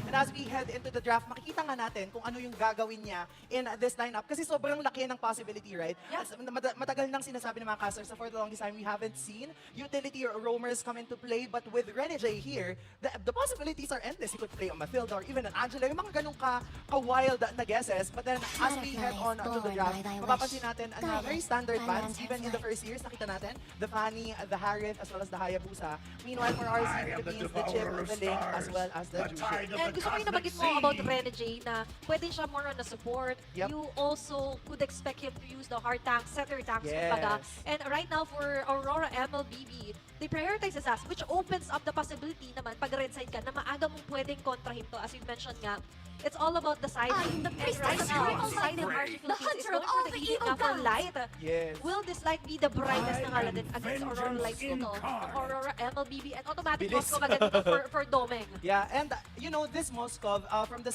And as we head into the draft, makikita nga natin kung ano yung gagawin niya in this lineup. Kasi sobrang laki ng possibility, right? Yeah. As matagal nang sinasabi ng mga casters na for the longest time, we haven't seen utility or roamers come into play. But with Rene J here, the possibilities are endless. He could play on Mathilda or even an Angela. Yung mga ganun ka-wild na guesses. But then, as we head on to the draft, mapapansin natin na very standard bans. Even in the first years, nakita natin the Fanny, the Harith, as well as the Hayabusa. Meanwhile, for RC Philippines, the Chip, the Link, as well as the Juship. And gusto ko yung nabanggit mo about Rene J na pwede siya more on the support. Yep. You also could expect him to use the hard tanks, setter tanks, Yes. kumbaga. And right now for Aurora MLBB, they prioritize assassin, which opens up the possibility naman pag red side ka na maaga mong pwedeng kontrahin to. As you mentioned nga, it's all about the side. I am the And priestess right of now, evil ang side ng light, RG the Philippines is hunter going of for all the the healing evil na for gods. light. Yes. Will this light be the brightest na ngala din I am against Aurora Light vengeance Skull? incarnate. Aurora MLBB and automatic Bilis. Moscow agad dito for Domeng. Yeah, and you know, this Moskov, from the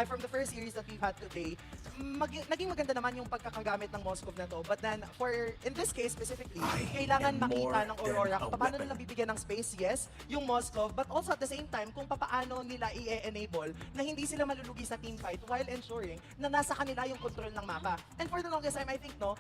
from the first series that we've had today, naging maganda naman yung pagkakagamit ng Moskov na to. But then, in this case specifically, kailangan am more makita ng Aurora kung than a paano weapon. nila bibigyan ng space, yes, yung Moskov, but also at the same time, kung paano nila i-enable na hindi sila malulugi sa teamfight while ensuring na nasa kanila yung control ng mapa. And for the longest time, I think, no,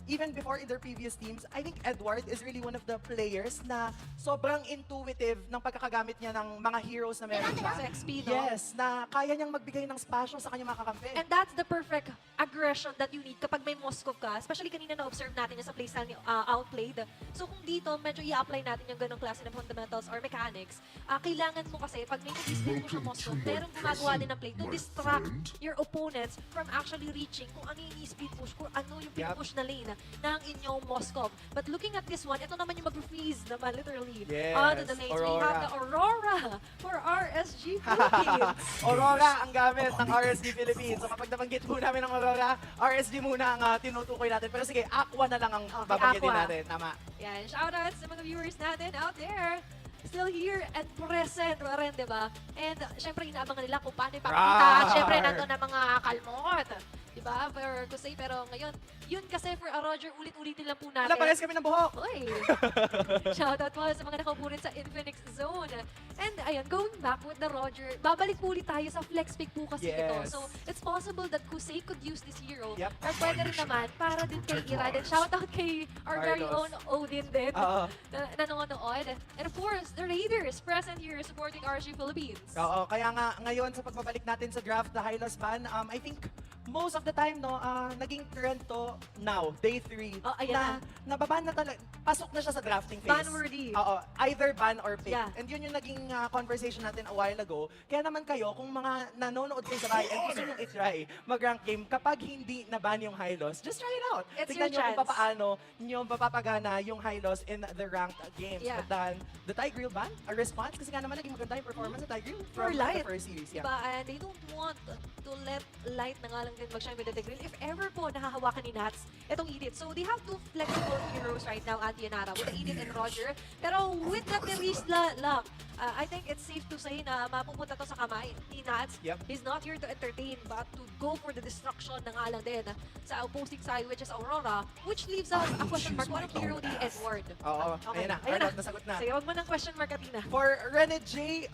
even before in their previous teams, I think Edward is really one of the players na sobrang intuitive ng pagkakagamit niya ng mga heroes na meron siya. Sa XP, no? Yes, na kaya niyang magbigay ng spasyo sa kanyang mga kakampi. And that's the perfect aggression that you need kapag may Moskov ka. Especially kanina na-observe natin yung sa playstyle ni Outplayed. So kung dito, medyo i-apply natin yung ganong klase ng fundamentals or mechanics, kailangan mo kasi, pag may nag-spin mo sa Moskov, merong gumagawa din ng play to distract your opponents from actually reaching kung ano yung speed push, kung ano yung push na lane ng inyong Moskov. But looking at this one, ito naman yung mag-freeze naman, literally, Yes, onto the lanes. We have the Aurora for RSG Philippines. Aurora ang gamit ng RSG Philippines. So kapag nabanggit po namin ng Aurora, RSG muna ang tinutukoy natin. Pero sige, Aqua na lang ang babanggitin Aqua. natin. Tama. Yan, shoutouts sa mga viewers natin out there. Still here and present rin, di ba? And syempre, inaabangan nila kung paano ipakita. Rar! Syempre, nandun ang mga kalmot. Di ba? For Kusay, pero ngayon, yun kasi for Roger, ulit-ulitin lang po natin. Wala, pares kami ng buhok. Uy! Shoutout po sa mga nakaupo rin sa Infinix Zone. And ayun, going back with the Roger, babalik po ulit tayo sa flex pick po kasi ito. Yes. So, it's possible that Kusay could use this hero. Yep. Or pwede rin naman, para din kay Ira. And shoutout kay our very own Carlos. Odin din. Oo. Na nanonood. And of course, the Raiders present here supporting RG Philippines. Oo, kaya nga ngayon sa pagbabalik natin sa draft, the Hylos ban, I think most of the time, no, naging trend to now, day 3, Oh, ayan na nababan na talaga, pasok na siya sa drafting phase. Ban-worthy. Oo, either ban or pick. Yeah. And yun yung naging conversation natin a while ago. Kaya naman kayo, kung mga nanonood kayo sa bahay and gusto nyo i-try mag-rank game, kapag hindi na-ban yung Hylos, just try it out. It's Tignan your nyo kung chance. paano nyo mapapagana yung Hylos in the ranked games. Yeah. But then, the Tigreal ban, a response, kasi nga naman naging maganda yung performance sa Tigreal For from Light. the first series. Yeah. Diba? And they don't want to let Light na nga lang din mag-shine with the Tigreal. If ever po nahahawakan ni Nats, itong Edith. So they have two flexible heroes right now at Yanara with Edith and Roger. Pero with that Terisla luck, I think it's safe to say na mapupunta to sa kamay ni Nats. Yep. He's not here to entertain but to go for the destruction ng alang din sa opposing side which is Aurora, which leaves us a question mark. What hero ni Edward? Oo, Okay. ayan na. Ayan na. Nasagot na. Sige, wag mo ng question mark, Athena. For Rene J,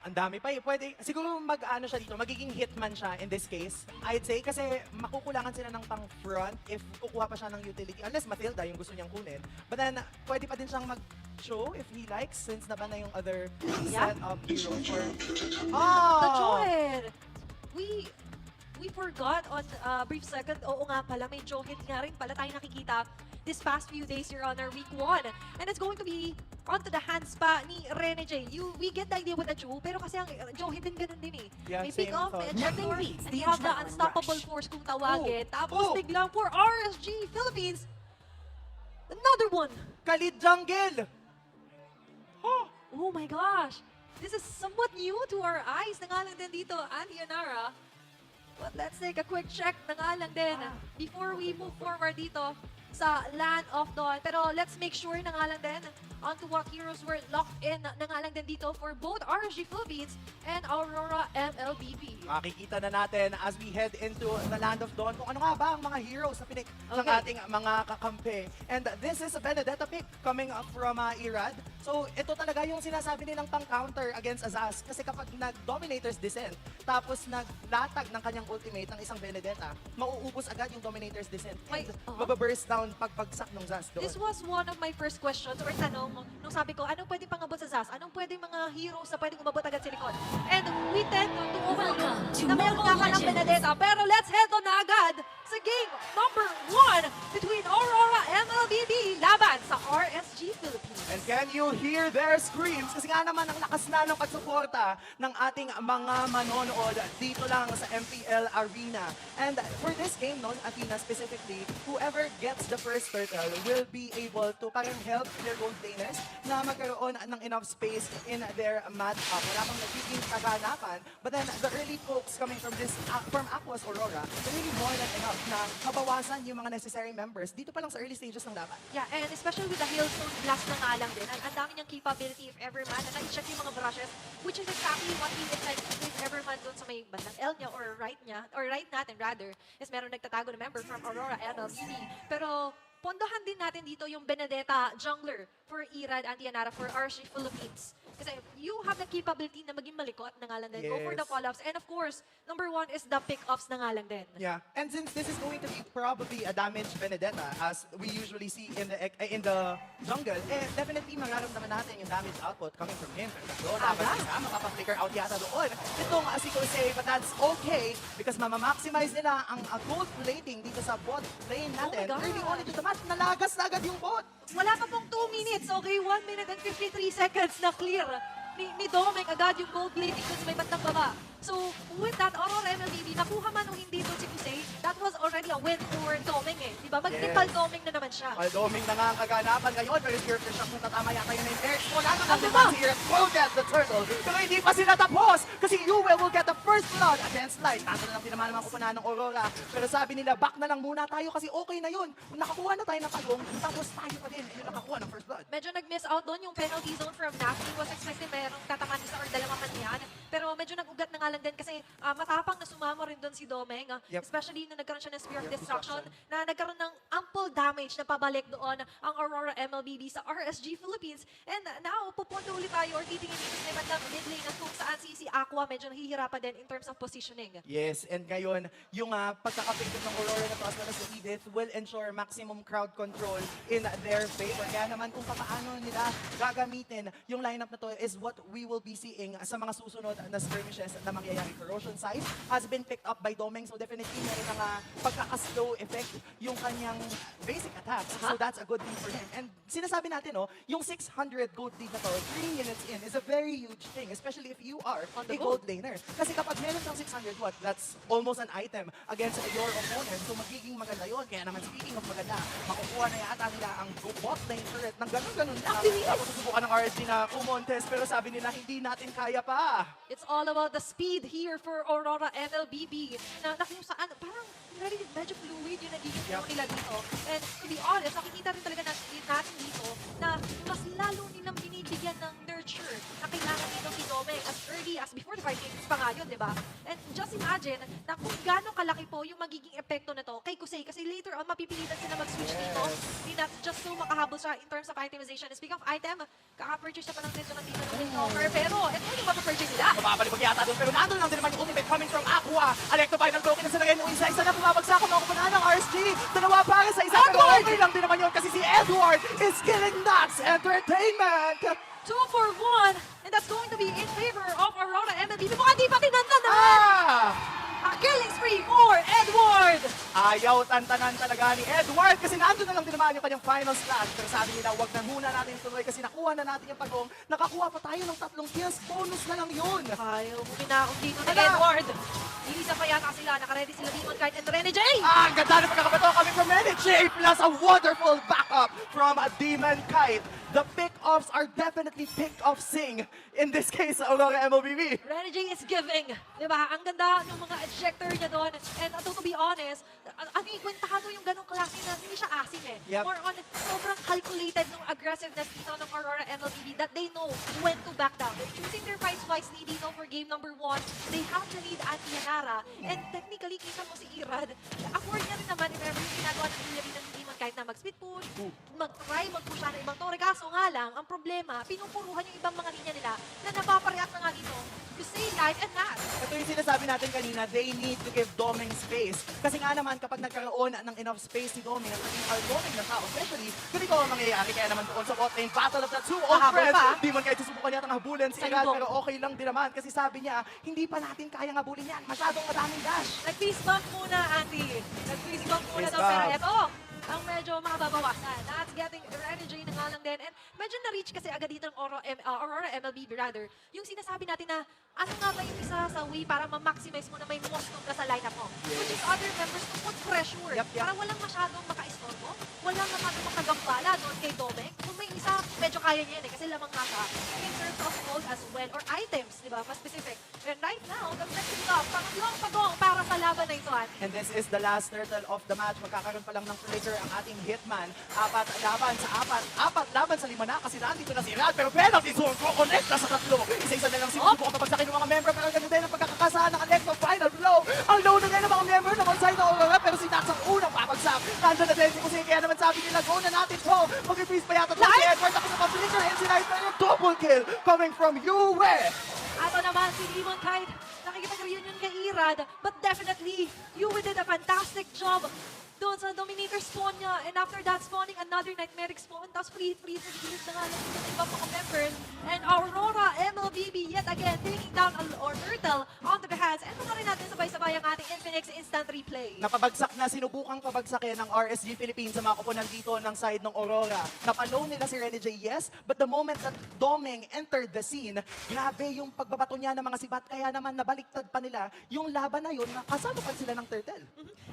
ang dami pa eh. Pwede, siguro mag-ano siya dito, magiging hitman siya in this case. I'd say kasi makukulangan sila ng pang-front if kukuha pa siya ng utility. Unless Mathilda yung gusto niyang kunin. But then, pwede pa din siyang mag-show if he likes since naban na yung other Yeah. set of heroes for... The Oh! Johed! We forgot on brief second, oo nga pala, may Johed nga rin pala tayo nakikita this past few days here on our week 1. And it's going to be onto the hands pa ni Rene J. We get the idea with the Joe, pero kasi ang Johed din ganun din eh. Yeah, May pick same off, thought. may ejector, Nothing beats and the you have the adrenaline unstoppable rush. force kung tawagin. Tapos Oh! biglang for RSG Philippines, another one! Khalid Jungle! Oh my gosh! This is somewhat new to our eyes. Nangalang din dito, Antianara. But let's take a quick check nangalang din before we move forward dito sa Land of Dawn. Pero let's make sure nangalang din onto what heroes were locked in na nga lang din dito for both RSG Philippines and Aurora MLBB. Makikita na natin as we head into the Land of Dawn kung ano nga ba ang mga heroes na pinik ng Okay. ating mga kakampi. And this is a Benedetta pick coming up from Irad. So ito talaga yung sinasabi nilang pang-counter against Azaz. Kasi kapag nag-Dominator's Descent, tapos naglatag ng kanyang ultimate ng isang Benedetta, mauubos agad yung Dominator's Descent. Wait, And uh-huh. mababurst down pagbagsak ng Zaz doon. This was one of my first questions or tanong nung sabi ko, anong pwedeng pangabot sa ZAS? Anong pwedeng mga heroes na pwedeng umabot agad sa likod? And we tend to overlook Welcome to na meron nga Mobile ka ng Legends. Benedetta. Pero let's head on na agad sa game number 1 between Aurora MLBB laban sa RSG Philippines. And can you hear their screams? Kasi nga naman ang lakas na ng pagsuporta ng ating mga manonood dito lang sa MPL Arena. And for this game, no, Athena specifically, whoever gets the first turtle will be able to parang help their gold laners na magkaroon ng enough space in their matchup. Wala pang nagiging kaganapan. But then the early pokes coming from this from Aqua's Aurora, are really more than enough na mabawasan yung mga necessary members dito pa lang sa early stages ng laban. Yeah, and especially with the Hailstone Blast na nga lang din, ang dami niyang capability if ever man, na na-check yung mga brushes, which is exactly what he intended if ever man doon sa may bandang L niya, or right natin rather, is meron nagtatago na member from Aurora MLBB. Pero, pondohan din natin dito yung Benedetta jungler for Irad Antianara for RSG Philippines. Kasi you have the capability na maging malikot na nga lang din. Go for the Yes. call-ups. And of course, number 1 is the pick-offs na nga lang din. Yeah, and since this is going to be probably a damaged Benedetta as we usually see in the jungle, definitely mararamdaman natin yung damage output coming from him. Pero makapag-flicker out yata doon. Itong si Kosei, but that's okay because mamamaximize nila ang gold plating dito sa bot lane natin. Oh my God. Early on into the match, nalagas na agad yung bot. Wala pa pong 2 minutes, okay? 1 minute and 53 seconds na clear ni Domeng agad yung gold plating dun sa may bandang baba. So, with that, Aurora MLBB, nakuha man o hindi doon si Kusei, that was already a win for Domeng eh. Diba? Mag-triple Domeng na naman siya. Paldoming na nga ang kaganapan ngayon, pero Spear Fish kung tatama yata yun yung Eric. Wala na Ano naman ba? si Eric will get the turtle. Pero hindi pa sila tapos kasi Yuwel will get the first blood against Light. Tanto na lang tinamaan naman kupunan ng Aurora. Pero sabi nila, back na lang muna tayo kasi okay na yun. Nakakuha na tayo ng pagong, tapos tayo pa din yung nakakuha ng first blood. Medyo nag-miss out doon yung penalty zone from Nafty. Was expected merong tatamaan isa or dalawa man yan. Pero medyo nag-ugat na nga lang din kasi matapang na sumama rin doon si Domeng. Yep. Especially nung nagkaroon siya ng Spear of Spear of Destruction Destruction. na nagkaroon ng ample damage na pabalik doon ang Aurora MLBB sa RSG Philippines. And now, pupunta ulit tayo or titingin dito sa bandang mid lane at kung saan si Aqua medyo nahihirapan din in terms of positioning. Yes, and ngayon, yung pagkakapigil ng Aurora na to as well as the Edith will ensure maximum crowd control in their favor. Kaya naman kung paano nila gagamitin yung lineup na to is what we will be seeing sa mga susunod na skirmishes na mangyayari. Corrosion Sight has been picked up by Domeng, so definitely meron ng pagkaka-slow effect yung kanyang basic attacks. So that's a good thing for him. And sinasabi natin, no, yung 600 gold lead na to, 3 minutes in, is a very huge thing, especially if you are On the a go. gold laner. Kasi kapag meron kang 600 what, that's almost an item against your opponent. So magiging maganda yun. Kaya naman speaking of maganda, makukuha na yata nila ang bot lane turret ng ganun-ganun lang. Tapos susubukan ng RSG na kumontes, pero sabi nila hindi natin kaya pa. It's all about the speed here for Aurora MLBB. Na kung saan, parang medyo fluid yung nagiging flow nila dito. And to be honest, nakikita rin talaga natin dito na mas lalo nilang binibigyan ng nurture na kailangan dito si Domeng as early as before the 5 minutes pa nga yun, di ba? And just imagine na kung gaano kalaki po yung magiging epekto na to kay Kusei kasi later on mapipilitan sila mag-switch dito. Hindi na just so makahabol siya in terms of itemization. And speaking of item, kaka-purchase siya pa ng dito ng Windwalker. Pero ito yung mapapurchase nila. Mababalik yata doon, pero nandun lang din naman yung ultimate coming from Aqua. Electro final broken na sila ngayon ng isa-isa na bumabagsak ang mga kupunan ng RSG. Dalawa para sa isa, pero Edward! okay lang din naman yun kasi si Edward is killing Nax Entertainment. 2 for 1, and that's going to be in favor of Aurora MLB. Mukhang di pa tinanda na! A killing spree for Edward! Ayaw tantanan talaga ni Edward kasi nandun na lang din naman yung kanyang final slash. Pero sabi nila, wag na muna natin tuloy kasi nakuha na natin yung pagong. Nakakuha pa tayo ng 3 kills. Bonus na lang yun. Ayaw, huminakong dito ni Hala! Edward. Ilisa pa yata sila. Nakaready sila Demon Knight and Rene J. Ang ganda na pagkakabato coming from Renny J plus a wonderful backup from Demon Kite. The pick-offs are definitely pick-off-sing. In this case, Aurora MLBB. Renny J is giving. Diba? Ang ganda ng mga ejector niya doon. And to be honest, ano yung kwentado yung ganong klase na hindi siya asim eh. Yep. More on, sobrang calculated ng aggressiveness dito ng Aurora MLBB that they know when to back down. They're choosing their fights wisely dito for game number 1. They have the lead at Yanara. And technically, kita mo si Irad. Afford niya rin naman if ever yung ginagawa ng Ilari ng Demon kahit na mag-split push, mag-try, mag-push siya ng ibang tore. Kaso nga lang, ang problema, pinupuruhan yung ibang mga linya nila na napapareact na nga dito to save life and match. Ito yung sinasabi natin kanina, they need to give Doming space. Kasi nga naman, kapag nagkaroon ng enough space si Doming at naging outgoing ng tao, especially, ganito ang mangyayari. Kaya naman doon sa bot lane, battle of the two old Mahabol friends. pa. Di man kahit susubukan yata ng habulin si Irad, Salubong. pero okay lang din naman. Kasi sabi niya, hindi pa natin kayang habulin yan. Masyadong madaming dash. Nag-freeze bump muna, Andy. Nag-freeze bump muna Freeze daw. Pero bump. eto, ang medyo makababawasan. That's getting energy na nga lang din. And medyo na-reach kasi agad dito ng Aurora MLB rather. Yung sinasabi natin na ano nga ba yung isa sa way para ma-maximize mo na may Moscow ka sa lineup mo. Which is other members to put pressure. Yep. Para walang masyadong maka-istorbo. Walang masyadong makagambala doon kay Domeng. Kung may isa, medyo kaya niya yan eh. Kasi lamang nga siya. In terms of gold as well. Or items, di ba? Mas specific. And right now, the second top, pangatlong pagong para sa laban na ito. And this is the last turtle of the match. Magkakaroon pa lang ng flicker ang ating hitman. 4 laban sa 4. 4 laban sa 5 na kasi nandito na si Irad. Pero penalty zone ko connect na sa 3. Isa-isa na lang sinusubukan papagsakin ng mga member. Pero ganun din ang pagkakasahan ng Alex ng final blow. Ang low na ngayon ng mga member na one side na Aurora. Pero si Dax ang unang papagsak. Nandun na din si Kusing. Kaya naman sabi nila, go na natin to. Mag-freeze pa yata to si Edward. Ako sa pag-flicker. And si Knight na yung double kill coming from Yue. Ato naman si Demon Kite, nakikipag-reunion kay Irad, but definitely, Yue did a fantastic job doon sa Dominator spawn niya. And after that spawning, another Nightmaric spawn, tapos free sa gilid na nga lang yung ibang mga members. And Aurora MLBB yet again, taking down or Turtle onto the hands. And rin natin sabay-sabay ang ating Infinix instant replay. Napabagsak na, sinubukang pabagsakin ng RSG Philippines sa mga koponan dito ng side ng Aurora. Napalo nila si Renny J, yes, but the moment that Doming entered the scene, grabe yung pagbabato niya ng mga sibat, kaya naman nabaliktad pa nila yung laban na yun na kasama pa sila ng Turtle.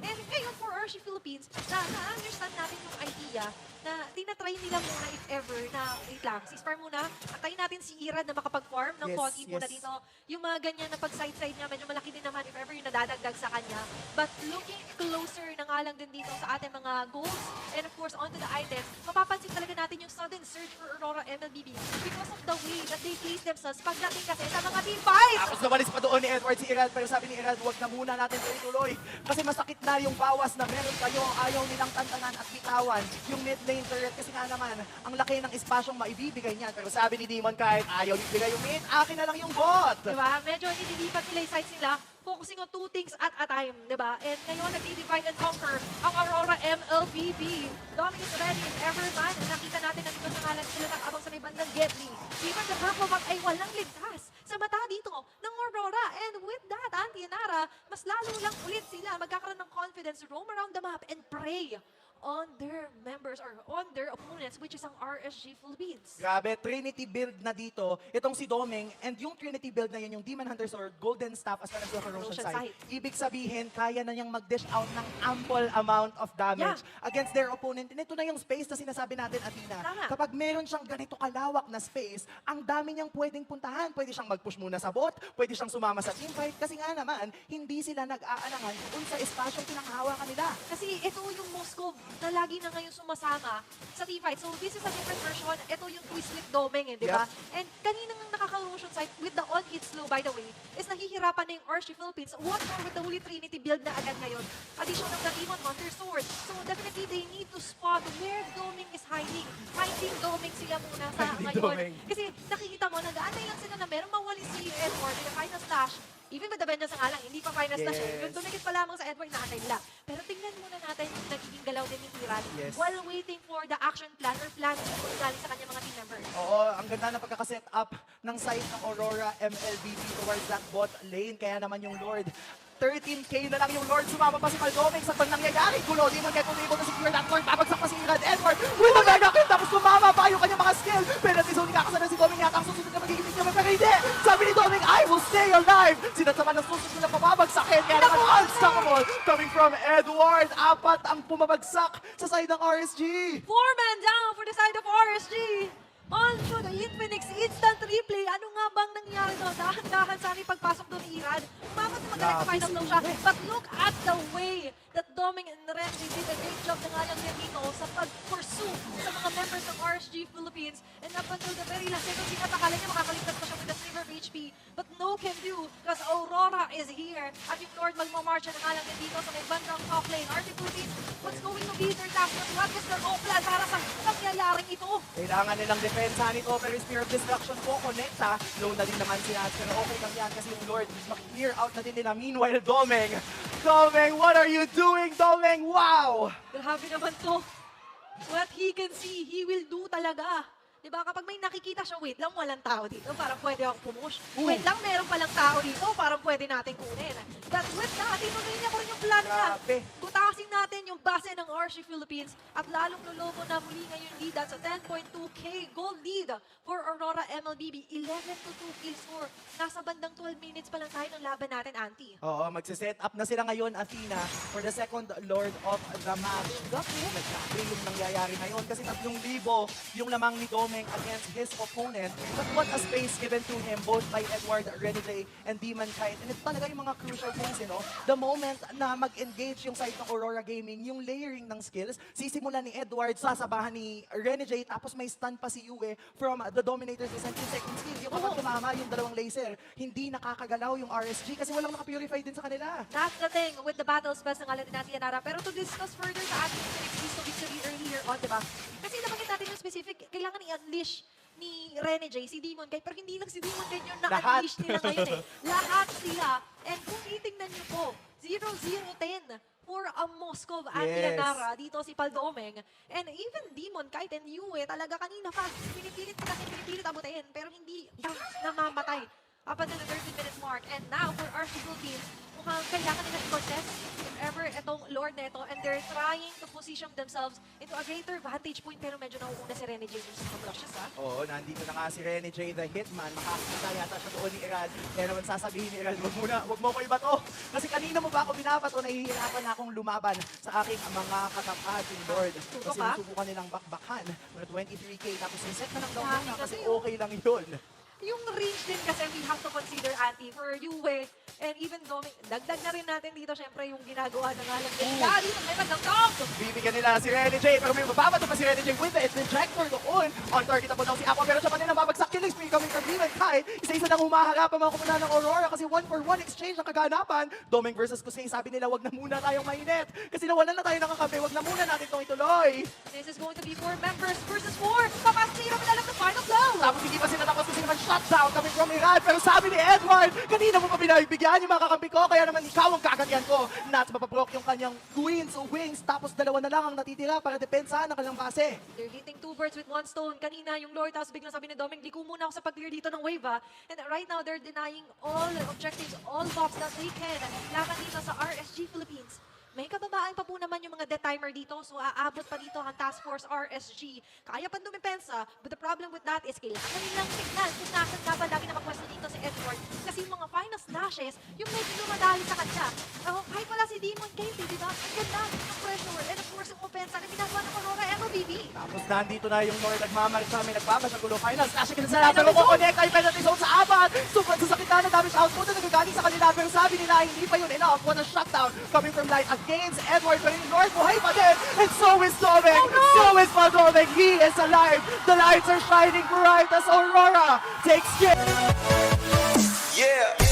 And ngayon for RSG Philippines, na-understand natin yung idea na tinatry nila muna if ever na, wait lang, ceasefire muna, antayin natin si Irad na makapag-farm ng Yes, konti muna yes. dito. Yung mga ganyan na pag-side-side niya, medyo malaki din naman if ever yung nadadagdag sa kanya. But looking closer na nga lang din dito sa ating mga goals and of course onto the items, mapapansin talaga natin yung sudden surge for Aurora MLBB because of the way that they place themselves pagdating kasi sa mga team fights! Tapos nawalis pa doon ni Edward si Irad, pero sabi ni Irad, huwag na muna natin tuloy-tuloy. Kasi masakit na yung bawas na meron kayo. Ayaw nilang tantanan at bitawan yung mid lane turret. Kasi nga naman, ang laki ng espasyong maibibigay niyan. Pero sabi ni Demon kahit ayaw ibigay yung mid, akin na lang yung bot. Diba? Medyo nililipat nila yung sides nila, focusing on 2 things at a time, diba? And ngayon, nag-divide and conquer ang Aurora MLBB. Dominic ready if ever man. Nakita natin na dito sa ngalan sila nakabang sa may bandang Getly. Even the purple map ay walang ligtas sa mata dito ng Aurora. And with that, Antianara, mas lalo lang ulit sila magkakaroon ng confidence, roam around the map and pray on their members or on their opponents, which is ang RSG Philippines. Grabe, Trinity build na dito. Itong si Doming, and yung Trinity build na yun, yung Demon Hunter Sword, Golden Staff, as well as the Corrosion Corrosion Sight. Sight. Ibig sabihin, kaya na niyang mag-dish out ng ample amount of damage against their opponent. And ito na yung space na sinasabi natin, Athena. Tama. Kapag meron siyang ganito kalawak na space, ang dami niyang pwedeng puntahan. Pwede siyang mag-push muna sa bot, pwede siyang sumama sa teamfight, kasi nga naman, hindi sila nag-aalangan kung sa espasyong pinanghawakan nila. Kasi ito yung Moscow na lagi na ngayon sumasama sa teamfight. So this is a different version. Ito yung twist with Doming, di ba? And kanina nga nakaka-Corrosion Sight with the on-hit slow, by the way, is nahihirapan na yung RSG Philippines. What more with the Holy Trinity build na agad ngayon? Addition of the Demon Hunter Sword. So definitely they need to spot where Doming is hiding. Hiding Doming sila muna sa Hiding ngayon. Doming. Kasi nakikita mo, nag-aantay lang sila na meron mawali si Edward in the final slash. Even with the vengeance nga lang, hindi pa final slash. Yes. Yung dumikit pa lamang sa Edward, naantay nila. Pero tingnan muna natin yung nagiging galaw din ni Irad Yes. while waiting for the action plan or plan kung galing sa kanyang mga team members. Oo, ang ganda ng pagkakaset up ng side ng Aurora MLBB towards that bot lane. Kaya naman yung Lord, 13k na lang yung Lord. Sumama pa si Maldoming sa pang nangyayari. Gulo, di mo kaya kung able to secure that Lord. Babagsak pa si Irad Edward with a mega kill. Tapos sumama pa yung kanyang mga skill. Penalty zone, kakasana si Doming yata ang susunod na magiging niya. Pero hindi! Sabi ni Doming, I will stay alive! Sinasama ng susunod na pababagsakin. Kaya naman unstoppable coming from Edward. 4 ang pumabagsak sa side ng RSG. 4 men down for the side of RSG. onto the Infinix instant replay. Ano nga bang nangyari doon? Dahan-dahan sana yung pagpasok doon ni Irad. Umabot na magaling na final blow siya. But look at the way that Doming and Renji did a great job na nga lang din dito sa pag-pursue sa mga members ng RSG Philippines. And up until the very last second, akala niya makakaligtas pa siya with the sliver of HP. But no can do because Aurora is here. At yung Lord magmamarcha na nga lang din dito sa may bandang top lane. RSG Philippines, what's going to be their task? What is their own plan para sa nangyayaring ito? Kailangan nilang depensa nito, pero yung Spear of Destruction po, connecta. Low na din naman si Nats, pero okay lang yan kasi yung Lord, mag-clear out na din nila. Meanwhile, Domeng, what are you doing, Domeng? Wow! Grabe naman to. What he can see, he will do talaga. Diba? Kapag may nakikita siya, wait lang, walang tao dito, parang pwede akong pumush. Wait lang, meron palang tao dito, parang pwede natin kunin. But with that, tinuloy niya ko rin yung plan niya. Grabe. Butasin natin yung base ng RSG Philippines at lalong lulubo na muli ngayon lead at sa 10.2k gold lead for Aurora MLBB. 11-2 kill score. Nasa bandang 12 minutes pa lang tayo ng laban natin, Auntie. Oo, magsiset up na sila ngayon, Athena, for the second Lord of the match. Nagkakri yung nangyayari ngayon kasi 3,000 yung lamang ni Domeng against his opponent. But what a space given to him both by Edward, Renegade, and Demon Kite. And ito talaga yung mga crucial things, you know? The moment na mag-engage yung side ng Aurora Gaming, yung layering ng skills, sisimula ni Edward, sasabahan ni Renegade, tapos may stun pa si Yue from the Dominator's Descent yung second skill. Yung kapag tumama yung dalawang laser, hindi nakakagalaw yung RSG kasi walang nakapurify din sa kanila. That's the thing with the battles best ng alam natin Yanara. Pero to discuss further sa ating Phoenix victory earlier on, diba? Kasi nabanggit natin yung specific, kailangan i-unleash ni Rene J, si Demon Kite. Pero hindi lang si Demon Kite yung na-unleash nila ngayon eh. Lahat sila. And kung titingnan nyo po, 0-0-10 for a Moscow at Yes. Yanara. Dito si Paldomeng. And even Demon Kite and Yue, talaga kanina pa, pinipilit abutin. Pero hindi namamatay up until the 13-minute mark. And now for RSG Philippines, mukhang kailangan nila i-contest if ever itong Lord na ito. And they're trying to position themselves into a greater vantage point. Pero medyo nauuna si Rene J sa Brushes, ha? Oo, nandito na nga si Rene J, the hitman. Makakita yata siya doon ni Irad. Kaya naman sasabihin ni Irad, wag mo ko ibato. Kasi kanina mo ba ako binabato, nahihirapan na akong lumaban sa aking mga katapating Lord. Kasi pa? nasubukan nilang bakbakan. Mga 23k, tapos reset na lang daw Dami muna kasi kasi, okay lang yun. Yung range din kasi we have to consider, Auntie, for Yue and even Doming. Dagdag na rin natin dito, syempre, yung ginagawa ng alam din. Dali, may magdagdag! Bibigyan nila si Rene J, pero may mababato pa si Rene J with the ejector doon. On target na po daw si Aqua, pero siya pa rin nababagsak. Killing spree coming from Demon Kite. Isa-isa nang humaharap ang mga kumuna ng Aurora kasi 1-for-1 exchange ang kaganapan. Doming versus Kusei, sabi nila, wag na muna tayong mainit. Kasi nawalan na tayo ng kakampi, wag na muna natin itong ituloy. This is going to be 4 members versus 4. Papasok na lang the final blow! Tapos hindi pa sila tapos kasi naman shutdown coming from Irad. Pero sabi ni Edward, kanina mo pa pinagbigyan yung mga kakampi ko, kaya naman ikaw ang kaganyan ko. Nats mapaproc yung kanyang queens o wings, tapos dalawa na lang ang natitira para depensahan ang kanilang base. They're hitting 2 birds with 1 stone. Kanina yung Lord, tapos biglang sabi ni Doming, liko muna ako sa pag-clear dito ng wave, ha? And right now, they're denying all objectives, all box that they can. Laban dito sa RSG Philippines. May kababaan pa po naman yung mga death timer dito, so aabot pa dito ang Task Force RSG. Kaya pa dumipensa, but the problem with that is kailangan nilang tignan kung nasan nga ba lagi na magpwesto dito si Edward. Kasi yung mga final slashes, yung medyo dumadali sa kanya. Kahit wala si Demon Kate, di ba? Ang ganda ng pressure, and of course yung opensa na ginagawa ng Aurora MLBB. Tapos nandito na yung Lord nagmamarcha, may nagpapasagulo final slash again sa pero kukonect ay penalty zone sa apat. Super sasakit na damage output na nagagaling sa kanila pero sabi nila hindi pa yun enough. What a shutdown coming from Light against Edward pero yung Lord buhay pa din. And so is Domeng. So is Domeng. He is alive. The lights are shining bright as Aurora takes care. Yeah.